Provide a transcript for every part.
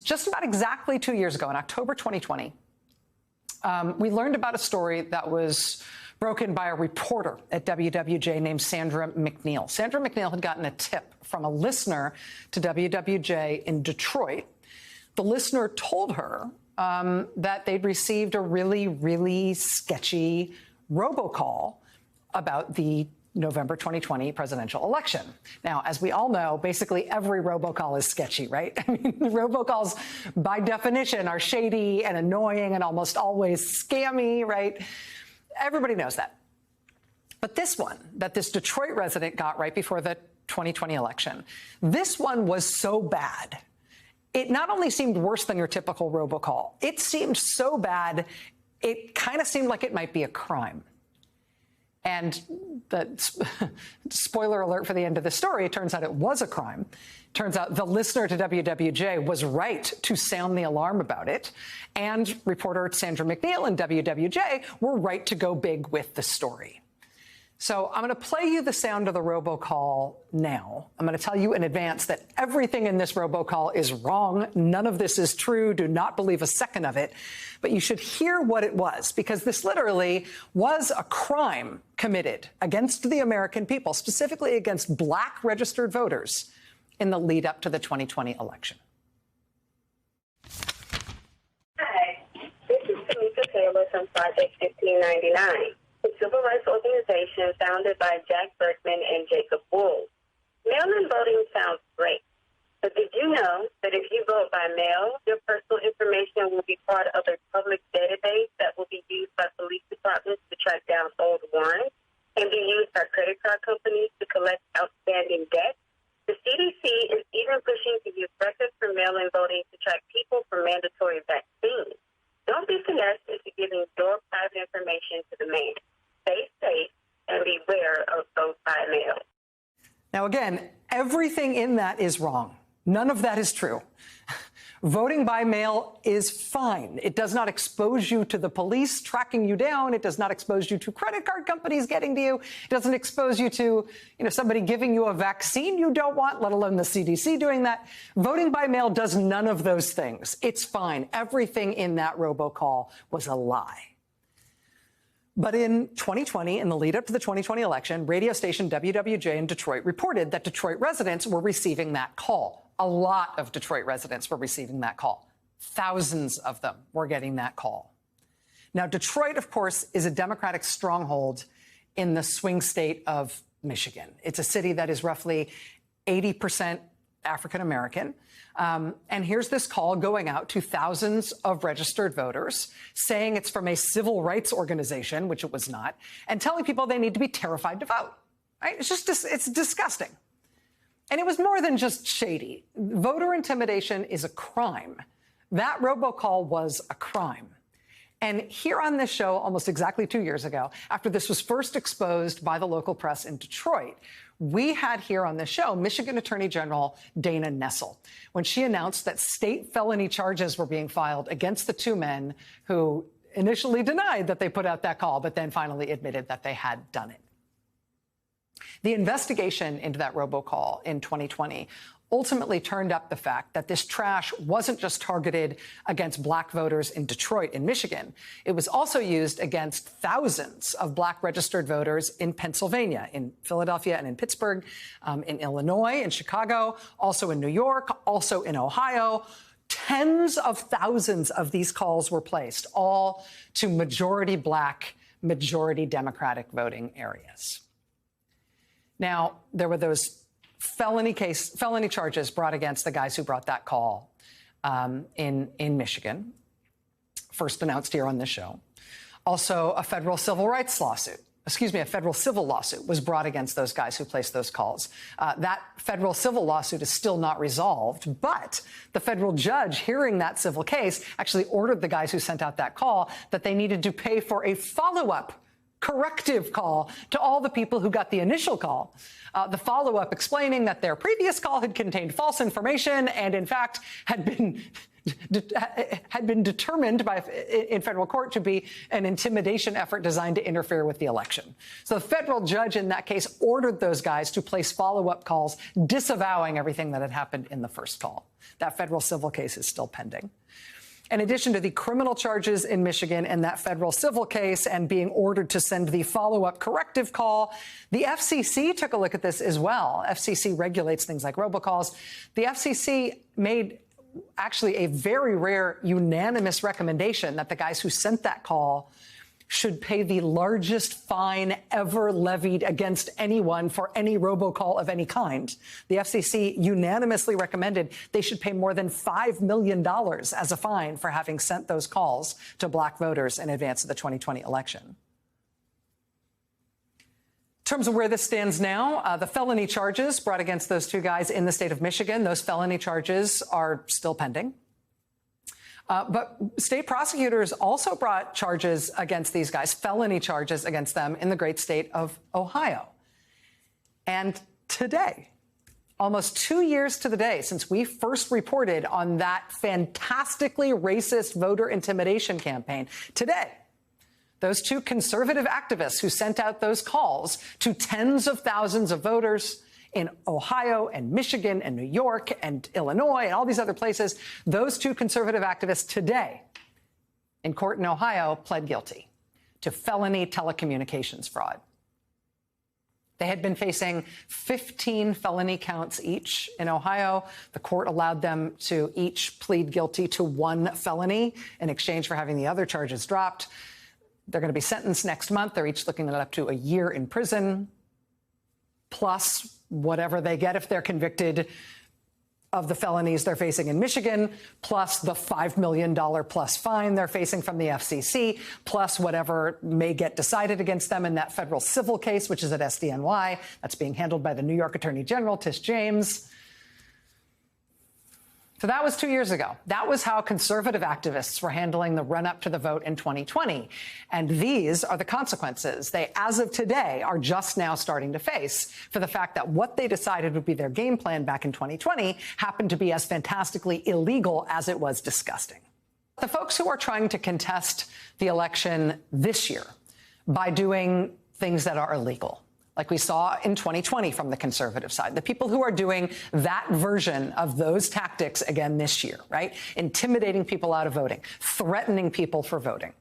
Just about exactly 2 years ago, in October 2020, we learned about a story that was broken by a reporter at WWJ named Sandra McNeil. Sandra McNeil had gotten a tip from a listener to WWJ in Detroit. The listener told her that they'd received a really, really sketchy robocall about the November 2020 presidential election. Now, as we all know, basically every robocall is sketchy, right? I mean, robocalls, by definition, are shady and annoying and almost always scammy, right? Everybody knows that. But this one that this Detroit resident got right before the 2020 election, this one was so bad. It not only seemed worse than your typical robocall, it seemed so bad, it kind of seemed like it might be a crime. And spoiler alert for the end of the story, it turns out it was a crime. Turns out the listener to WWJ was right to sound the alarm about it. And reporter Sandra McNeil and WWJ were right to go big with the story. So I'm going to play you the sound of the robocall now. I'm going to tell you in advance that everything in this robocall is wrong. None of this is true. Do not believe a second of it. But you should hear what it was, because this literally was a crime committed against the American people, specifically against black registered voters in the lead up to the 2020 election. Hi, this is Tamika Taylor from Project 1599. A civil rights organization founded by Jack Berkman and Jacob Wool. Mail-in voting sounds great, but did you know that if you vote by mail, your personal information will be part of a public database that will be used by police departments to track down old warrants and be used by credit card companies to collect outstanding debt? The CDC is even pushing to use records for mail-in voting to track people for mandatory vaccines. Don't be finessed into giving your private information to the man. Stay safe and beware of vote by mail. Now, again, everything in that is wrong. None of that is true. Voting by mail is fine. It does not expose you to the police tracking you down. It does not expose you to credit card companies getting to you. It doesn't expose you to, somebody giving you a vaccine you don't want, let alone the CDC doing that. Voting by mail does none of those things. It's fine. Everything in that robocall was a lie. But in 2020, in the lead up to the 2020 election, radio station WWJ in Detroit reported that Detroit residents were receiving that call. A lot of Detroit residents were receiving that call. Thousands of them were getting that call. Now, Detroit, of course, is a Democratic stronghold in the swing state of Michigan. It's a city that is roughly 80% African American. And here's this call going out to thousands of registered voters saying it's from a civil rights organization, which it was not, and telling people they need to be terrified to vote. Right? It's disgusting. And it was more than just shady. Voter intimidation is a crime. That robocall was a crime. And here on this show, almost exactly 2 years ago, after this was first exposed by the local press in Detroit, we had here on this show Michigan Attorney General Dana Nessel when she announced that state felony charges were being filed against the two men who initially denied that they put out that call, but then finally admitted that they had done it. The investigation into that robocall in 2020 ultimately turned up the fact that this trash wasn't just targeted against black voters in Detroit and Michigan. It was also used against thousands of black registered voters in Pennsylvania, in Philadelphia and in Pittsburgh, in Illinois, in Chicago, also in New York, also in Ohio. Tens of thousands of these calls were placed, all to majority black, majority Democratic voting areas. Now, there were those felony charges brought against the guys who brought that call in Michigan, first announced here on this show. Also, a federal civil lawsuit was brought against those guys who placed those calls. That federal civil lawsuit is still not resolved, but the federal judge hearing that civil case actually ordered the guys who sent out that call that they needed to pay for a follow-up corrective call to all the people who got the initial call. The follow-up explaining that their previous call had contained false information and, in fact, had been had been determined in federal court to be an intimidation effort designed to interfere with the election. So the federal judge in that case ordered those guys to place follow-up calls disavowing everything that had happened in the first call. That federal civil case is still pending. In addition to the criminal charges in Michigan and that federal civil case and being ordered to send the follow-up corrective call, the FCC took a look at this as well. FCC regulates things like robocalls. The FCC made actually a very rare unanimous recommendation that the guys who sent that call should pay the largest fine ever levied against anyone for any robocall of any kind. The FCC unanimously recommended they should pay more than $5 million as a fine for having sent those calls to black voters in advance of the 2020 election. In terms of where this stands now, the felony charges brought against those two guys in the state of Michigan, those felony charges are still pending. But state prosecutors also brought charges against these guys, felony charges against them in the great state of Ohio. And today, almost 2 years to the day since we first reported on that fantastically racist voter intimidation campaign, today, those two conservative activists who sent out those calls to tens of thousands of voters in Ohio and Michigan and New York and Illinois and all these other places, those two conservative activists today in court in Ohio pled guilty to felony telecommunications fraud. They had been facing 15 felony counts each in Ohio. The court allowed them to each plead guilty to one felony in exchange for having the other charges dropped. They're going to be sentenced next month. They're each looking at up to a year in prison, plus whatever they get if they're convicted of the felonies they're facing in Michigan, plus the $5 million plus fine they're facing from the FCC, plus whatever may get decided against them in that federal civil case, which is at SDNY. That's being handled by the New York Attorney General, Tish James. So that was 2 years ago. That was how conservative activists were handling the run-up to the vote in 2020. And these are the consequences they, as of today, are just now starting to face for the fact that what they decided would be their game plan back in 2020 happened to be as fantastically illegal as it was disgusting. The folks who are trying to contest the election this year by doing things that are illegal, like we saw in 2020 from the conservative side, the people who are doing that version of those tactics again this year, right? Intimidating people out of voting, threatening people for voting.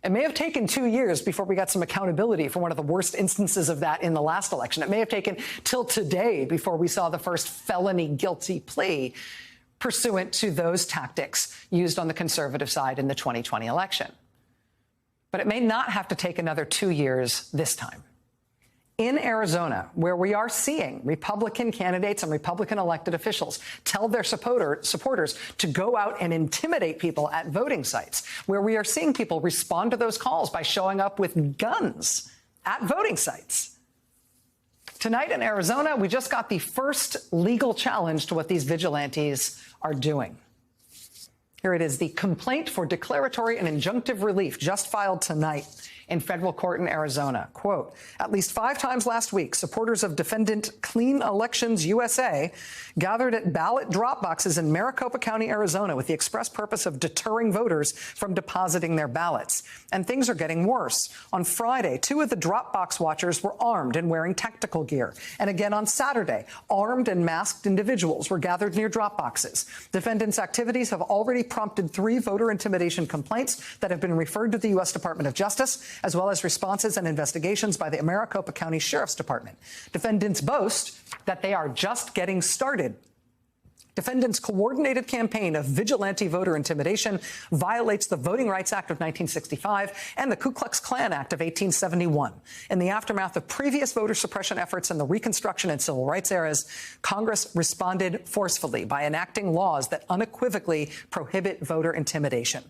It may have taken 2 years before we got some accountability for one of the worst instances of that in the last election. It may have taken till today before we saw the first felony guilty plea pursuant to those tactics used on the conservative side in the 2020 election. But it may not have to take another 2 years this time. In Arizona, where we are seeing Republican candidates and Republican elected officials tell their supporters to go out and intimidate people at voting sites, where we are seeing people respond to those calls by showing up with guns at voting sites. Tonight in Arizona, we just got the first legal challenge to what these vigilantes are doing. Here it is, the complaint for declaratory and injunctive relief just filed tonight in federal court in Arizona. Quote, at least 5 times last week, supporters of defendant Clean Elections USA gathered at ballot drop boxes in Maricopa County, Arizona, with the express purpose of deterring voters from depositing their ballots. And things are getting worse. On Friday, 2 of the drop box watchers were armed and wearing tactical gear. And again on Saturday, armed and masked individuals were gathered near drop boxes. Defendants' activities have already prompted 3 voter intimidation complaints that have been referred to the U.S. Department of Justice, as well as responses and investigations by the Maricopa County Sheriff's Department. Defendants boast that they are just getting started. Defendants' coordinated campaign of vigilante voter intimidation violates the Voting Rights Act of 1965 and the Ku Klux Klan Act of 1871. In the aftermath of previous voter suppression efforts in the Reconstruction and Civil Rights eras, Congress responded forcefully by enacting laws that unequivocally prohibit voter intimidation.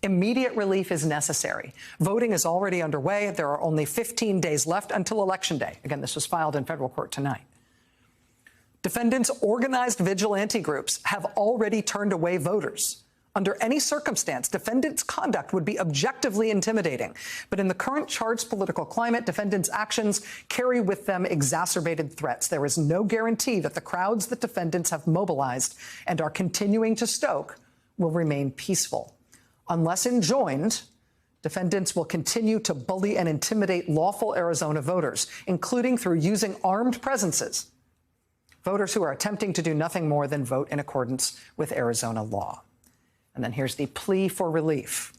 Immediate relief is necessary. Voting is already underway. There are only 15 days left until Election Day. Again, this was filed in federal court tonight. Defendants' organized vigilante groups have already turned away voters. Under any circumstance, defendants' conduct would be objectively intimidating. But in the current charged political climate, defendants' actions carry with them exacerbated threats. There is no guarantee that the crowds that defendants have mobilized and are continuing to stoke will remain peaceful. Unless enjoined, defendants will continue to bully and intimidate lawful Arizona voters, including through using armed presences. Voters who are attempting to do nothing more than vote in accordance with Arizona law. And then here's the plea for relief.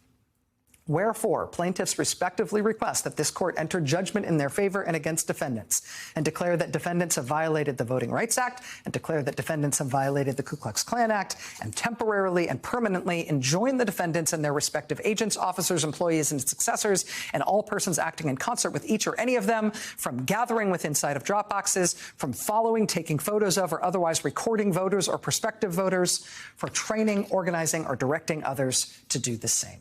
Wherefore, plaintiffs respectively request that this court enter judgment in their favor and against defendants, and declare that defendants have violated the Voting Rights Act, and declare that defendants have violated the Ku Klux Klan Act, and temporarily and permanently enjoin the defendants and their respective agents, officers, employees, and successors, and all persons acting in concert with each or any of them, from gathering within sight of drop boxes, from following, taking photos of, or otherwise recording voters or prospective voters, for training, organizing, or directing others to do the same.